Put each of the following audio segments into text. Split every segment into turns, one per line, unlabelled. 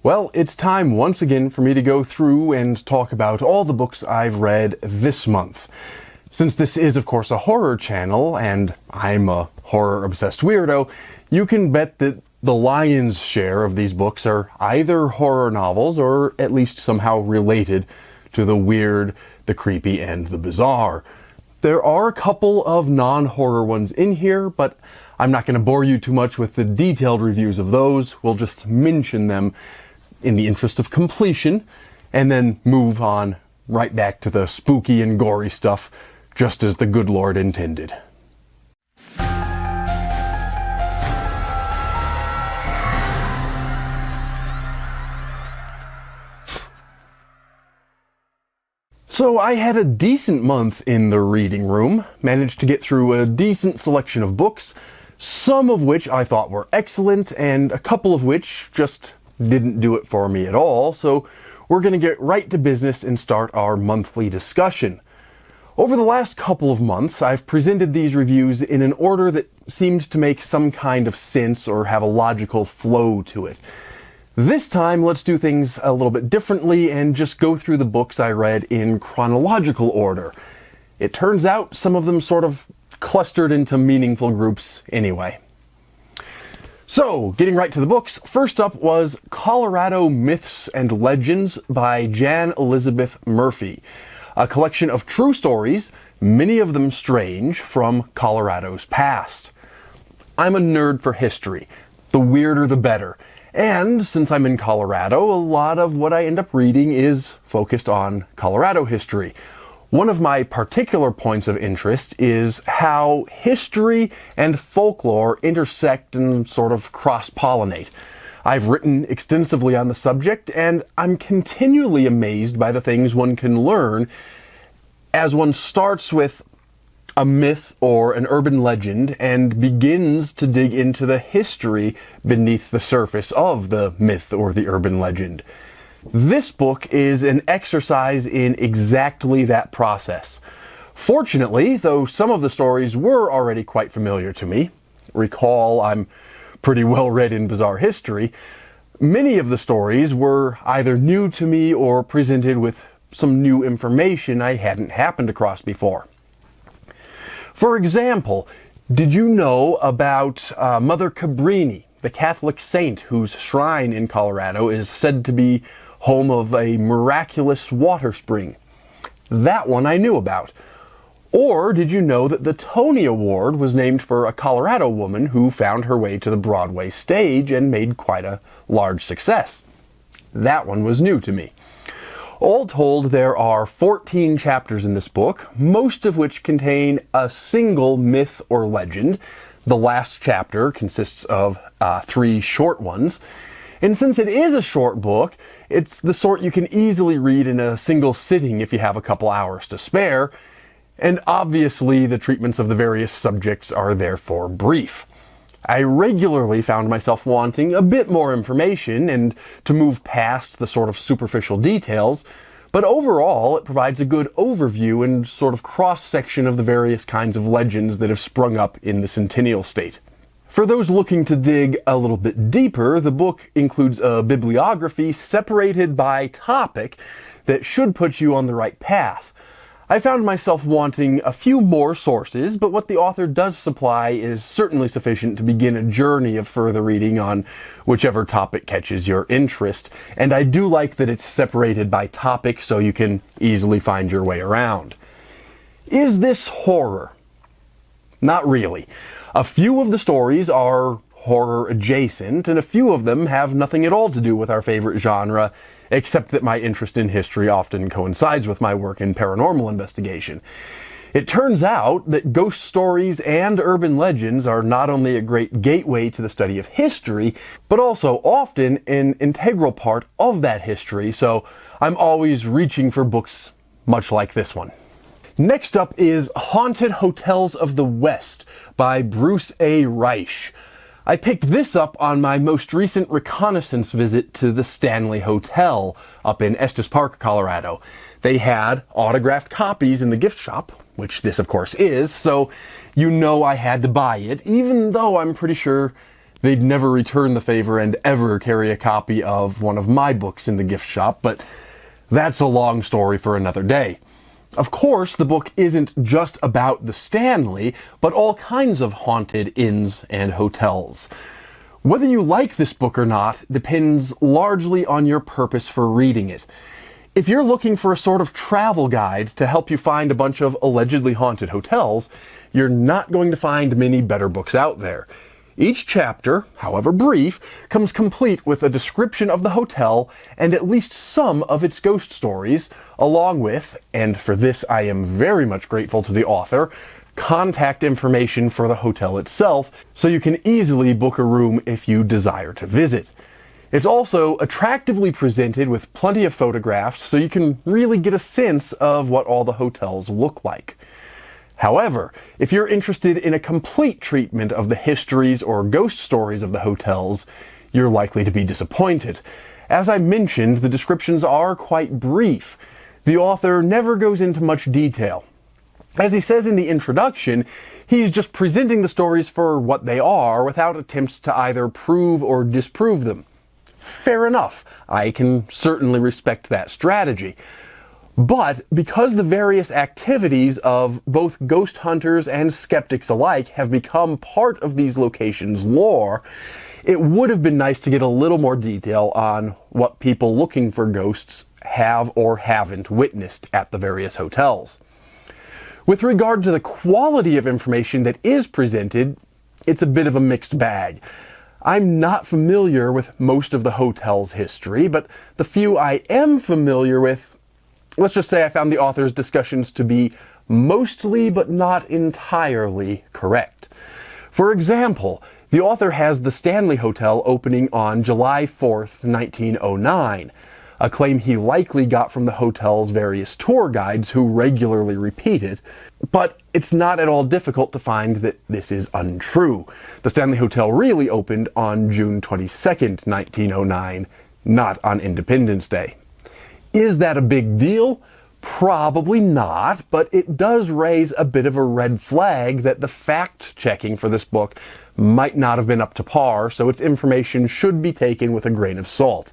Well, it's time once again for me to go through and talk about all the books I've read this month. Since this is, of course, a horror channel, and I'm a horror-obsessed weirdo, you can bet that the lion's share of these books are either horror novels or at least somehow related to the weird, the creepy, and the bizarre. There are a couple of non-horror ones in here, but I'm not going to bore you too much with the detailed reviews of those. We'll just mention them in the interest of completion, and then move on right back to the spooky and gory stuff, just as the good Lord intended. So I had a decent month in the reading room, managed to get through a decent selection of books, some of which I thought were excellent, and a couple of which just didn't do it for me at all, so we're going to get right to business and start our monthly discussion. Over the last couple of months, I've presented these reviews in an order that seemed to make some kind of sense or have a logical flow to it. This time, let's do things a little bit differently and just go through the books I read in chronological order. It turns out some of them sort of clustered into meaningful groups anyway. So, getting right to the books, first up was Colorado Myths and Legends by Jan Elizabeth Murphy, a collection of true stories, many of them strange, from Colorado's past. I'm a nerd for history. The weirder the better. And since I'm in Colorado, a lot of what I end up reading is focused on Colorado history. One of my particular points of interest is how history and folklore intersect and sort of cross-pollinate. I've written extensively on the subject, and I'm continually amazed by the things one can learn as one starts with a myth or an urban legend and begins to dig into the history beneath the surface of the myth or the urban legend. This book is an exercise in exactly that process. Fortunately, though some of the stories were already quite familiar to me, recall I'm pretty well read in bizarre history, many of the stories were either new to me or presented with some new information I hadn't happened across before. For example, did you know about Mother Cabrini, the Catholic saint whose shrine in Colorado is said to be home of a miraculous water spring? That one I knew about. Or did you know that the Tony Award was named for a Colorado woman who found her way to the Broadway stage and made quite a large success? That one was new to me. All told, there are 14 chapters in this book, most of which contain a single myth or legend. The last chapter consists of 3 short ones. And since it is a short book, it's the sort you can easily read in a single sitting if you have a couple hours to spare. And obviously, the treatments of the various subjects are therefore brief. I regularly found myself wanting a bit more information and to move past the sort of superficial details, but overall it provides a good overview and sort of cross-section of the various kinds of legends that have sprung up in the Centennial State. For those looking to dig a little bit deeper, the book includes a bibliography separated by topic that should put you on the right path. I found myself wanting a few more sources, but what the author does supply is certainly sufficient to begin a journey of further reading on whichever topic catches your interest, and I do like that it's separated by topic so you can easily find your way around. Is this horror? Not really. A few of the stories are horror adjacent, and a few of them have nothing at all to do with our favorite genre, except that my interest in history often coincides with my work in paranormal investigation. It turns out that ghost stories and urban legends are not only a great gateway to the study of history, but also often an integral part of that history, so I'm always reaching for books much like this one. Next up is Haunted Hotels of the West by Bruce A. Reich. I picked this up on my most recent reconnaissance visit to the Stanley Hotel up in Estes Park, Colorado. They had autographed copies in the gift shop, which this of course is, so you know I had to buy it, even though I'm pretty sure they'd never return the favor and ever carry a copy of one of my books in the gift shop, but that's a long story for another day. Of course, the book isn't just about the Stanley, but all kinds of haunted inns and hotels. Whether you like this book or not depends largely on your purpose for reading it. If you're looking for a sort of travel guide to help you find a bunch of allegedly haunted hotels, you're not going to find many better books out there. Each chapter, however brief, comes complete with a description of the hotel and at least some of its ghost stories, along with, and for this I am very much grateful to the author, contact information for the hotel itself, so you can easily book a room if you desire to visit. It's also attractively presented with plenty of photographs, so you can really get a sense of what all the hotels look like. However, if you're interested in a complete treatment of the histories or ghost stories of the hotels, you're likely to be disappointed. As I mentioned, the descriptions are quite brief. The author never goes into much detail. As he says in the introduction, he's just presenting the stories for what they are without attempts to either prove or disprove them. Fair enough. I can certainly respect that strategy. But because the various activities of both ghost hunters and skeptics alike have become part of these locations' lore, it would have been nice to get a little more detail on what people looking for ghosts have or haven't witnessed at the various hotels. With regard to the quality of information that is presented, it's a bit of a mixed bag. I'm not familiar with most of the hotel's history, but the few I am familiar with, let's just say I found the author's discussions to be mostly but not entirely correct. For example, the author has the Stanley Hotel opening on July 4th, 1909, a claim he likely got from the hotel's various tour guides who regularly repeat it, but it's not at all difficult to find that this is untrue. The Stanley Hotel really opened on June 22nd, 1909, not on Independence Day. Is that a big deal? Probably not, but it does raise a bit of a red flag that the fact-checking for this book might not have been up to par, so its information should be taken with a grain of salt.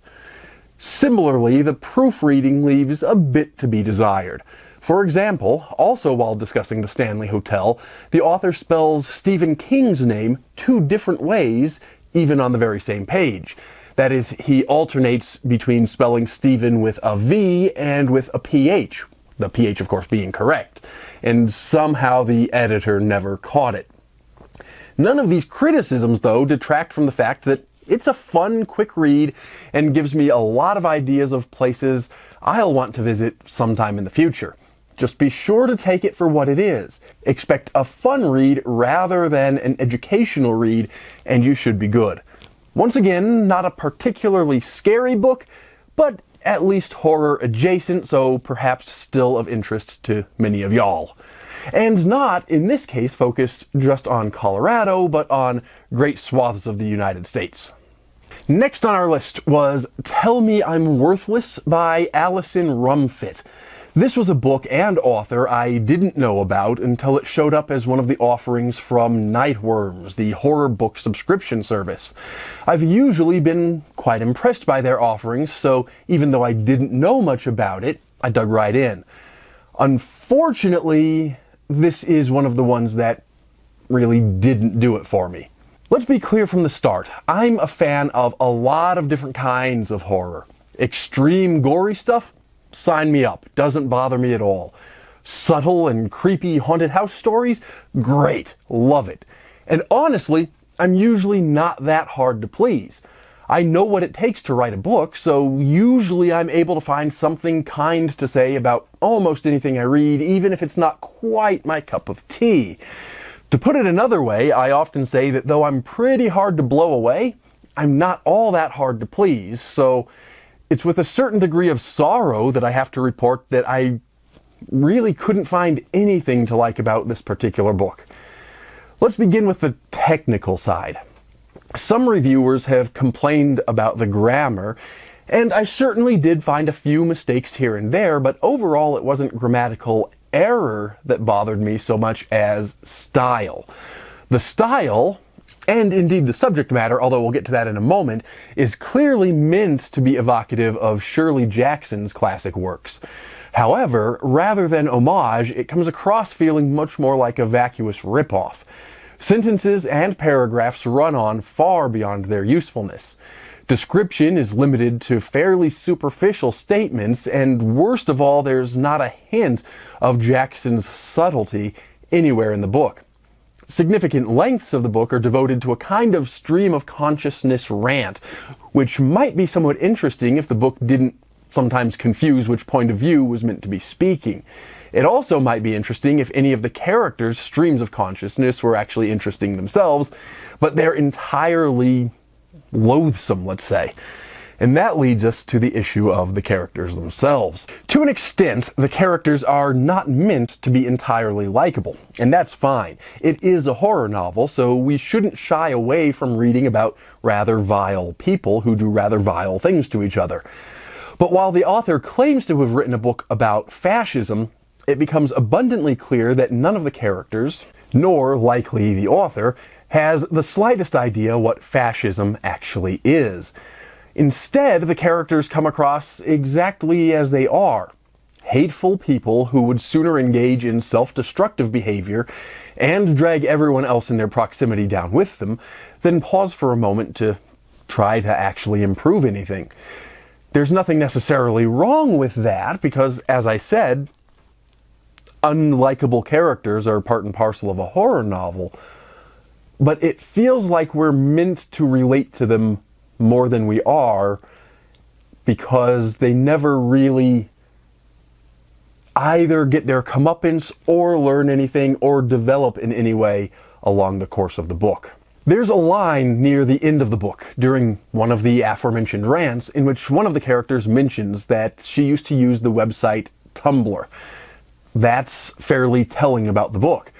Similarly, the proofreading leaves a bit to be desired. For example, also while discussing the Stanley Hotel, the author spells Stephen King's name two different ways, even on the very same page. That is, he alternates between spelling Stephen with a V and with a PH, the PH of course being correct, and somehow the editor never caught it. None of these criticisms, though, detract from the fact that it's a fun, quick read and gives me a lot of ideas of places I'll want to visit sometime in the future. Just be sure to take it for what it is. Expect a fun read rather than an educational read, and you should be good. Once again, not a particularly scary book, but at least horror adjacent, so perhaps still of interest to many of y'all. And not, in this case, focused just on Colorado, but on great swaths of the United States. Next on our list was Tell Me I'm Worthless by Alison Rumfitt. This was a book and author I didn't know about until it showed up as one of the offerings from Nightworms, the horror book subscription service. I've usually been quite impressed by their offerings, so even though I didn't know much about it, I dug right in. Unfortunately, this is one of the ones that really didn't do it for me. Let's be clear from the start. I'm a fan of a lot of different kinds of horror. Extreme gory stuff? Sign me up. Doesn't bother me at all. Subtle and creepy haunted house stories? Great. Love it. And honestly, I'm usually not that hard to please. I know what it takes to write a book, so usually I'm able to find something kind to say about almost anything I read, even if it's not quite my cup of tea. To put it another way, I often say that though I'm pretty hard to blow away, I'm not all that hard to please, so it's with a certain degree of sorrow that I have to report that I really couldn't find anything to like about this particular book. Let's begin with the technical side. Some reviewers have complained about the grammar, and I certainly did find a few mistakes here and there, but overall it wasn't grammatical error that bothered me so much as style. The style, And indeed the subject matter, although we'll get to that in a moment, is clearly meant to be evocative of Shirley Jackson's classic works. However, rather than homage, it comes across feeling much more like a vacuous ripoff. Sentences and paragraphs run on far beyond their usefulness. Description is limited to fairly superficial statements, and worst of all, there's not a hint of Jackson's subtlety anywhere in the book. Significant lengths of the book are devoted to a kind of stream of consciousness rant, which might be somewhat interesting if the book didn't sometimes confuse which point of view was meant to be speaking. It also might be interesting if any of the characters' streams of consciousness were actually interesting themselves, but they're entirely loathsome, let's say. And that leads us to the issue of the characters themselves. To an extent, the characters are not meant to be entirely likable, and that's fine. It is a horror novel, so we shouldn't shy away from reading about rather vile people who do rather vile things to each other. But while the author claims to have written a book about fascism, it becomes abundantly clear that none of the characters, nor likely the author, has the slightest idea what fascism actually is. Instead, the characters come across exactly as they are. Hateful people who would sooner engage in self-destructive behavior and drag everyone else in their proximity down with them than pause for a moment to try to actually improve anything. There's nothing necessarily wrong with that because, as I said, unlikable characters are part and parcel of a horror novel, but it feels like we're meant to relate to them more than we are because they never really either get their comeuppance or learn anything or develop in any way along the course of the book. There's a line near the end of the book, during one of the aforementioned rants, in which one of the characters mentions that she used to use the website Tumblr. That's fairly telling about the book.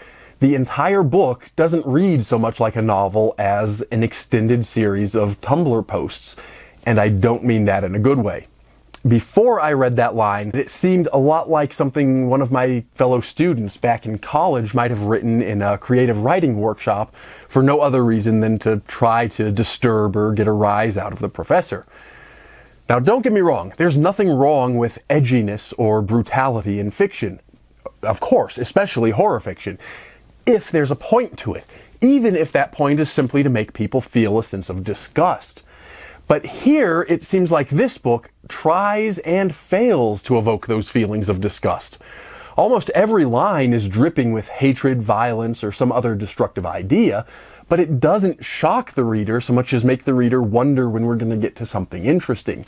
The entire book doesn't read so much like a novel as an extended series of Tumblr posts, and I don't mean that in a good way. Before I read that line, it seemed a lot like something one of my fellow students back in college might have written in a creative writing workshop for no other reason than to try to disturb or get a rise out of the professor. Now, don't get me wrong, there's nothing wrong with edginess or brutality in fiction. Of course, especially horror fiction, if there's a point to it, even if that point is simply to make people feel a sense of disgust. But here, it seems like this book tries and fails to evoke those feelings of disgust. Almost every line is dripping with hatred, violence, or some other destructive idea, but it doesn't shock the reader so much as make the reader wonder when we're going to get to something interesting.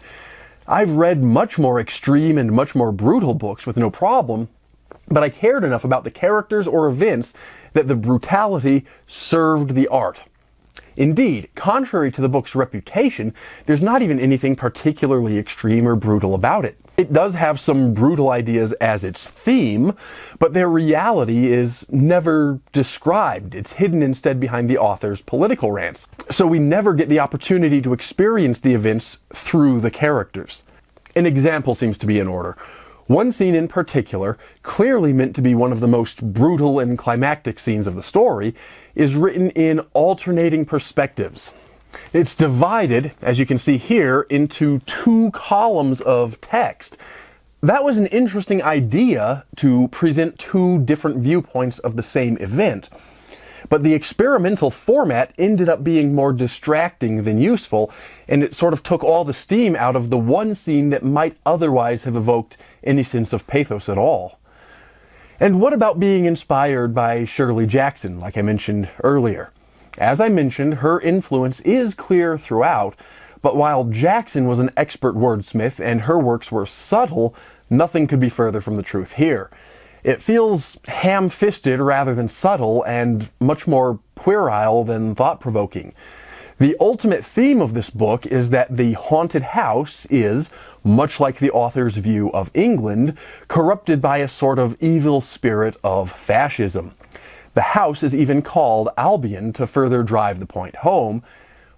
I've read much more extreme and much more brutal books with no problem, but I cared enough about the characters or events that the brutality served the art. Indeed, contrary to the book's reputation, there's not even anything particularly extreme or brutal about it. It does have some brutal ideas as its theme, but their reality is never described. It's hidden instead behind the author's political rants. So we never get the opportunity to experience the events through the characters. An example seems to be in order. One scene in particular, clearly meant to be one of the most brutal and climactic scenes of the story, is written in alternating perspectives. It's divided, as you can see here, into two columns of text. That was an interesting idea to present two different viewpoints of the same event. But the experimental format ended up being more distracting than useful, and it sort of took all the steam out of the one scene that might otherwise have evoked any sense of pathos at all. And what about being inspired by Shirley Jackson, like I mentioned earlier? As I mentioned, her influence is clear throughout, but while Jackson was an expert wordsmith and her works were subtle, nothing could be further from the truth here. It feels ham-fisted rather than subtle, and much more puerile than thought-provoking. The ultimate theme of this book is that the haunted house is, much like the author's view of England, corrupted by a sort of evil spirit of fascism. The house is even called Albion to further drive the point home,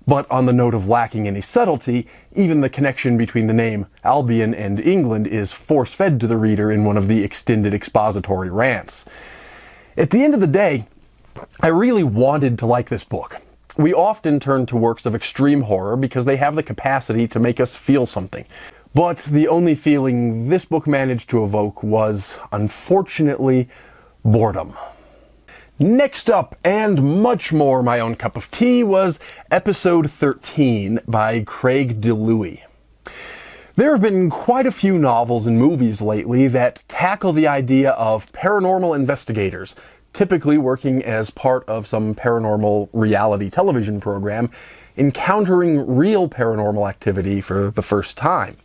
but on the note of lacking any subtlety, even the connection between the name Albion and England is force-fed to the reader in one of the extended expository rants. At the end of the day, I really wanted to like this book. We often turn to works of extreme horror because they have the capacity to make us feel something. But the only feeling this book managed to evoke was, unfortunately, boredom. Next up, and much more my own cup of tea, was Episode 13 by Craig DeLuey. There have been quite a few novels and movies lately that tackle the idea of paranormal investigators, typically working as part of some paranormal reality television program, encountering real paranormal activity for the first time.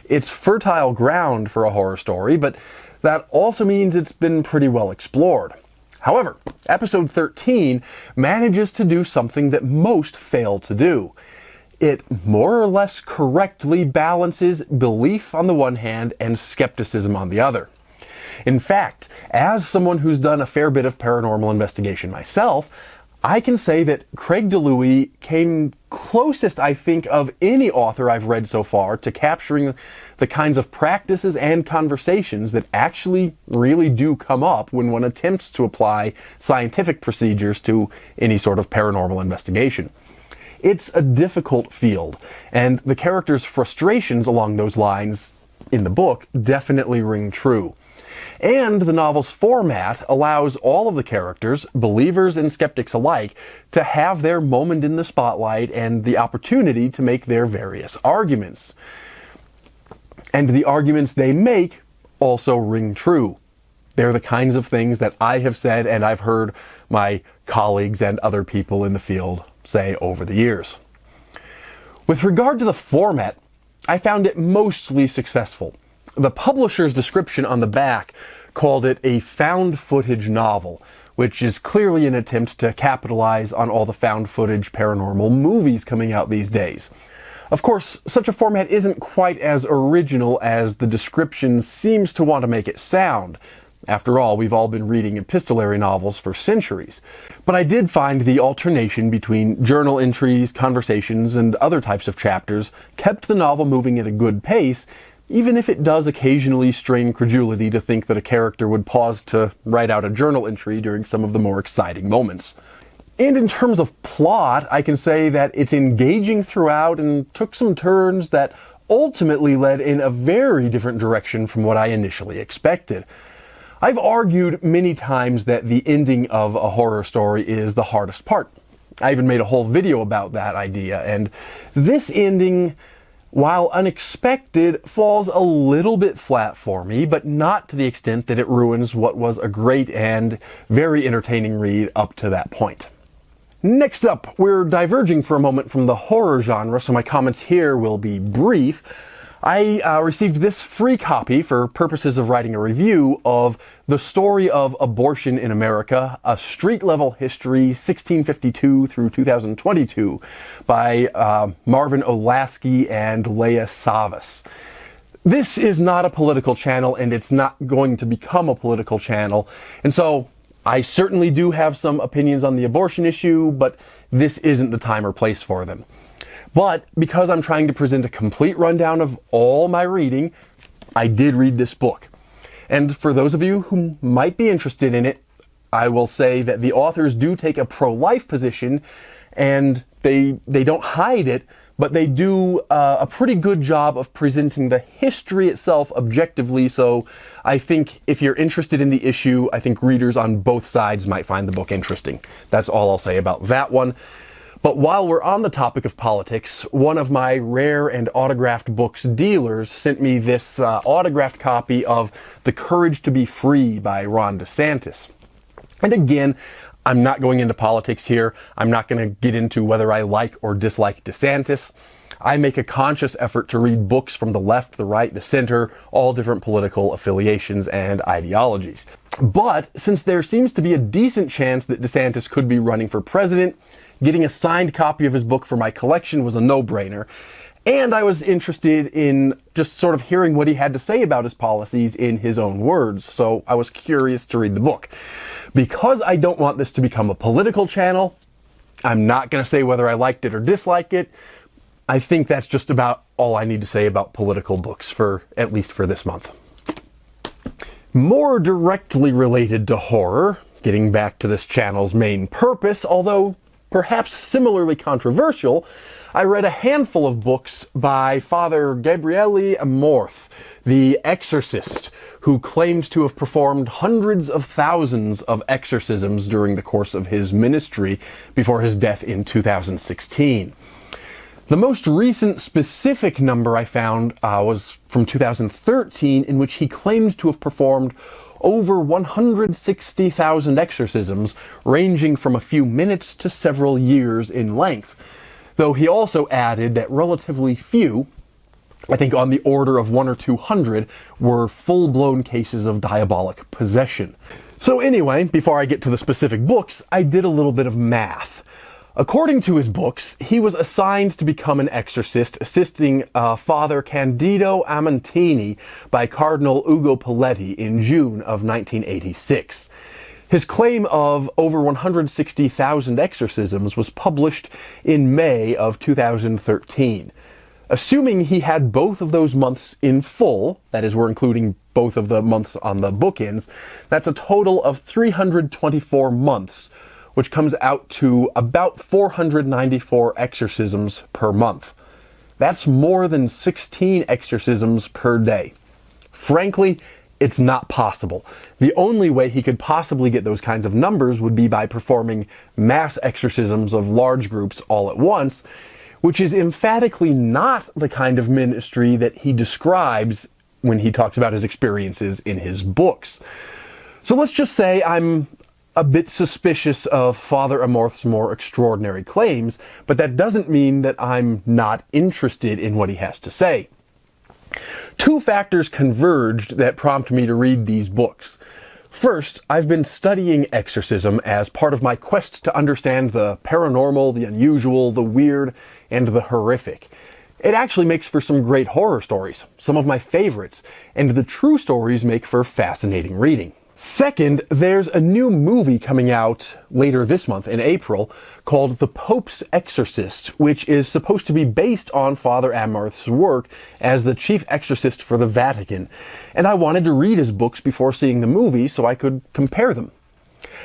It's fertile ground for a horror story, but that also means it's been pretty well explored. However, Episode 13 manages to do something that most fail to do. It more or less correctly balances belief on the one hand and skepticism on the other. In fact, as someone who's done a fair bit of paranormal investigation myself, I can say that Craig DeLuey came closest, I think, of any author I've read so far to capturing the kinds of practices and conversations that actually really do come up when one attempts to apply scientific procedures to any sort of paranormal investigation. It's a difficult field, and the characters' frustrations along those lines in the book definitely ring true. And the novel's format allows all of the characters, believers and skeptics alike, to have their moment in the spotlight and the opportunity to make their various arguments. And the arguments they make also ring true. They're the kinds of things that I have said and I've heard my colleagues and other people in the field say over the years. With regard to the format, I found it mostly successful. The publisher's description on the back called it a found footage novel, which is clearly an attempt to capitalize on all the found footage paranormal movies coming out these days. Of course, such a format isn't quite as original as the description seems to want to make it sound. After all, we've all been reading epistolary novels for centuries. But I did find the alternation between journal entries, conversations, and other types of chapters kept the novel moving at a good pace, even if it does occasionally strain credulity to think that a character would pause to write out a journal entry during some of the more exciting moments. And in terms of plot, I can say that it's engaging throughout and took some turns that ultimately led in a very different direction from what I initially expected. I've argued many times that the ending of a horror story is the hardest part. I even made a whole video about that idea, and this ending, while unexpected, falls a little bit flat for me, but not to the extent that it ruins what was a great and very entertaining read up to that point. Next up, we're diverging for a moment from the horror genre, so my comments here will be brief. I received this free copy for purposes of writing a review of The Story of Abortion in America, A Street-Level History, 1652 through 2022, by Marvin Olasky and Leah Savas. This is not a political channel, and it's not going to become a political channel, and so I certainly do have some opinions on the abortion issue, but this isn't the time or place for them. But because I'm trying to present a complete rundown of all my reading, I did read this book. And for those of you who might be interested in it, I will say that the authors do take a pro-life position, and they don't hide it, but they do a pretty good job of presenting the history itself objectively. So I think if you're interested in the issue, I think readers on both sides might find the book interesting. That's all I'll say about that one. But while we're on the topic of politics, one of my rare and autographed books dealers sent me this autographed copy of The Courage to Be Free by Ron DeSantis. And again, I'm not going into politics here. I'm not going to get into whether I like or dislike DeSantis. I make a conscious effort to read books from the left, the right, the center, all different political affiliations and ideologies. But since there seems to be a decent chance that DeSantis could be running for president, getting a signed copy of his book for my collection was a no-brainer. And I was interested in just sort of hearing what he had to say about his policies in his own words, so I was curious to read the book. Because I don't want this to become a political channel, I'm not going to say whether I liked it or disliked it. I think that's just about all I need to say about political books, at least for this month. More directly related to horror, getting back to this channel's main purpose, although perhaps similarly controversial, I read a handful of books by Father Gabriele Amorth, the exorcist, who claimed to have performed hundreds of thousands of exorcisms during the course of his ministry before his death in 2016. The most recent specific number I found was from 2013, in which he claimed to have performed over 160,000 exorcisms, ranging from a few minutes to several years in length. Though he also added that relatively few, I think on the order of 100 or 200, were full-blown cases of diabolic possession. So anyway, before I get to the specific books, I did a little bit of math. According to his books, he was assigned to become an exorcist, assisting Father Candido Amantini by Cardinal Ugo Paletti in June of 1986. His claim of over 160,000 exorcisms was published in May of 2013. Assuming he had both of those months in full, that is, we're including both of the months on the bookends, that's a total of 324 months, which comes out to about 494 exorcisms per month. That's more than 16 exorcisms per day. Frankly, it's not possible. The only way he could possibly get those kinds of numbers would be by performing mass exorcisms of large groups all at once, which is emphatically not the kind of ministry that he describes when he talks about his experiences in his books. So let's just say I'm a bit suspicious of Father Amorth's more extraordinary claims, but that doesn't mean that I'm not interested in what he has to say. Two factors converged that prompt me to read these books. First, I've been studying exorcism as part of my quest to understand the paranormal, the unusual, the weird, and the horrific. It actually makes for some great horror stories, some of my favorites, and the true stories make for fascinating reading. Second, there's a new movie coming out later this month in April called The Pope's Exorcist, which is supposed to be based on Father Amorth's work as the chief exorcist for the Vatican. And I wanted to read his books before seeing the movie so I could compare them.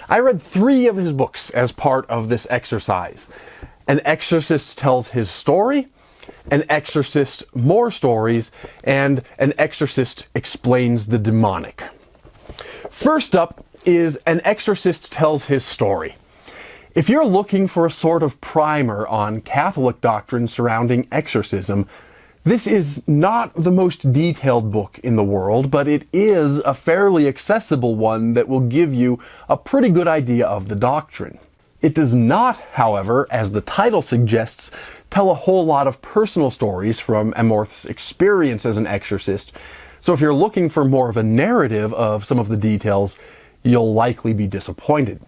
I read 3 of his books as part of this exercise. An Exorcist Tells His Story, An Exorcist More Stories, and An Exorcist Explains the Demonic. First up is An Exorcist Tells His Story. If you're looking for a sort of primer on Catholic doctrine surrounding exorcism, this is not the most detailed book in the world, but it is a fairly accessible one that will give you a pretty good idea of the doctrine. It does not, however, as the title suggests, tell a whole lot of personal stories from Amorth's experience as an exorcist. So if you're looking for more of a narrative of some of the details, you'll likely be disappointed.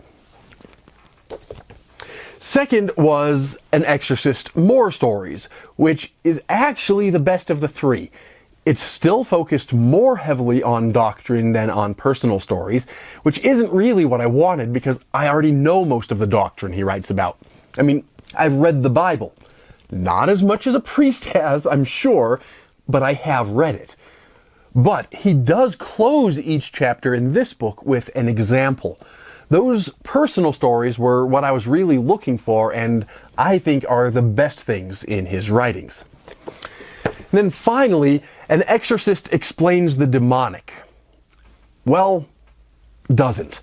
Second was An Exorcist More Stories, which is actually the best of the 3. It's still focused more heavily on doctrine than on personal stories, which isn't really what I wanted because I already know most of the doctrine he writes about. I mean, I've read the Bible. Not as much as a priest has, I'm sure, but I have read it. But he does close each chapter in this book with an example. Those personal stories were what I was really looking for, and I think are the best things in his writings. And then finally, An Exorcist Explains the Demonic. Well, doesn't.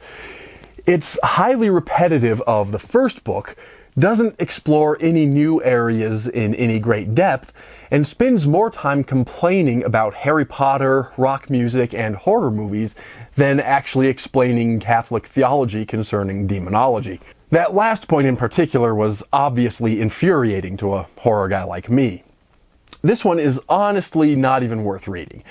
It's highly repetitive of the first book, doesn't explore any new areas in any great depth, and spends more time complaining about Harry Potter, rock music, and horror movies than actually explaining Catholic theology concerning demonology. That last point in particular was obviously infuriating to a horror guy like me. This one is honestly not even worth reading.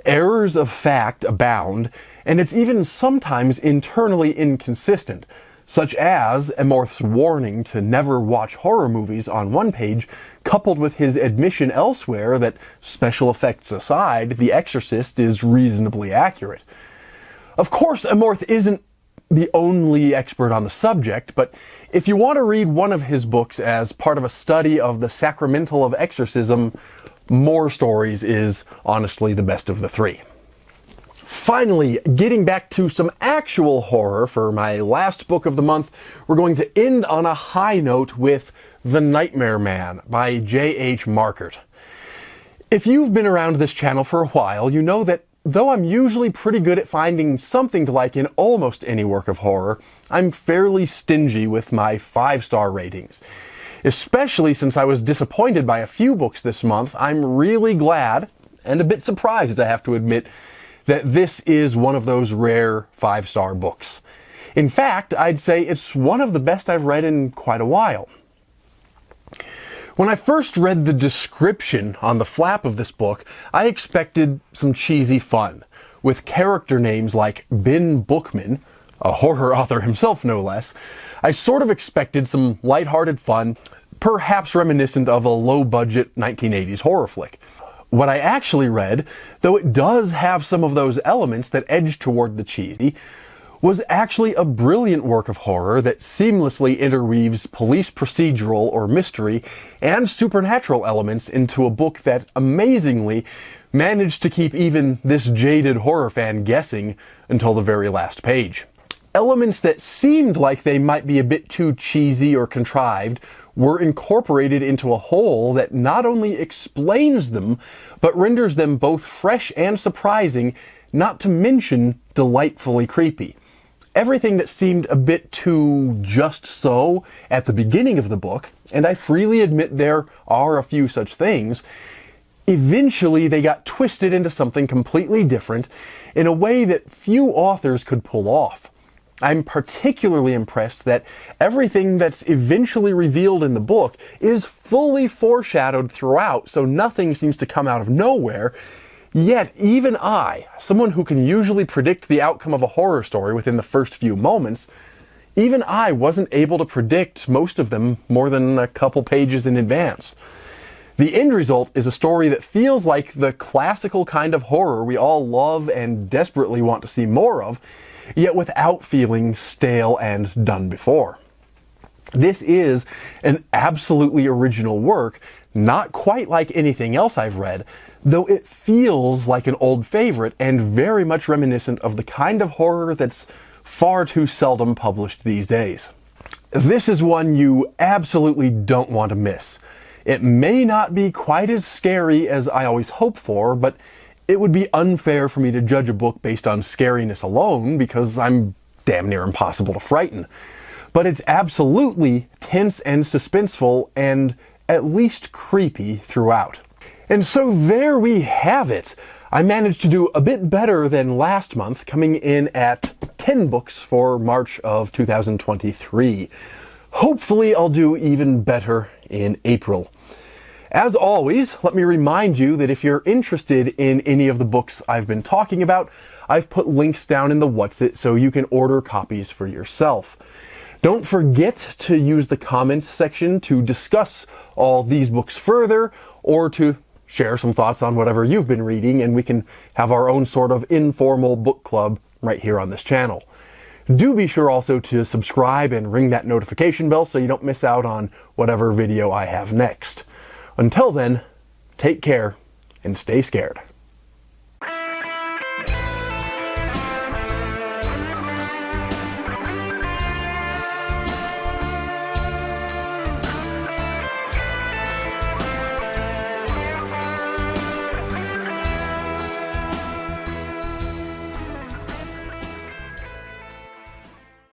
Errors of fact abound, and it's even sometimes internally inconsistent, such as Amorth's warning to never watch horror movies on one page, coupled with his admission elsewhere that, special effects aside, The Exorcist is reasonably accurate. Of course, Amorth isn't the only expert on the subject, but if you want to read one of his books as part of a study of the sacramental of exorcism, More Stories is honestly the best of the 3. Finally, getting back to some actual horror for my last book of the month, we're going to end on a high note with The Nightmare Man by J.H. Markert. If you've been around this channel for a while, you know that though I'm usually pretty good at finding something to like in almost any work of horror, I'm fairly stingy with my 5-star ratings. Especially since I was disappointed by a few books this month, I'm really glad, and a bit surprised I have to admit, that this is one of those rare 5-star books. In fact, I'd say it's one of the best I've read in quite a while. When I first read the description on the flap of this book, I expected some cheesy fun, with character names like Ben Bookman, a horror author himself no less. I sort of expected some lighthearted fun, perhaps reminiscent of a low-budget 1980s horror flick. What I actually read, though it does have some of those elements that edge toward the cheesy, was actually a brilliant work of horror that seamlessly interweaves police procedural or mystery and supernatural elements into a book that, amazingly, managed to keep even this jaded horror fan guessing until the very last page. Elements that seemed like they might be a bit too cheesy or contrived were incorporated into a whole that not only explains them, but renders them both fresh and surprising, not to mention delightfully creepy. Everything that seemed a bit too just so at the beginning of the book, and I freely admit there are a few such things, eventually they got twisted into something completely different in a way that few authors could pull off. I'm particularly impressed that everything that's eventually revealed in the book is fully foreshadowed throughout, so nothing seems to come out of nowhere. Yet, even I, someone who can usually predict the outcome of a horror story within the first few moments, even I wasn't able to predict most of them more than a couple pages in advance. The end result is a story that feels like the classical kind of horror we all love and desperately want to see more of, yet without feeling stale and done before. This is an absolutely original work, not quite like anything else I've read, though it feels like an old favorite and very much reminiscent of the kind of horror that's far too seldom published these days. This is one you absolutely don't want to miss. It may not be quite as scary as I always hope for, but it would be unfair for me to judge a book based on scariness alone, because I'm damn near impossible to frighten. But it's absolutely tense and suspenseful, and at least creepy throughout. And so there we have it. I managed to do a bit better than last month, coming in at 10 books for March of 2023. Hopefully I'll do even better in April. As always, let me remind you that if you're interested in any of the books I've been talking about, I've put links down in the What's It so you can order copies for yourself. Don't forget to use the comments section to discuss all these books further, or to share some thoughts on whatever you've been reading, and we can have our own sort of informal book club right here on this channel. Do be sure also to subscribe and ring that notification bell so you don't miss out on whatever video I have next. Until then, take care and stay scared.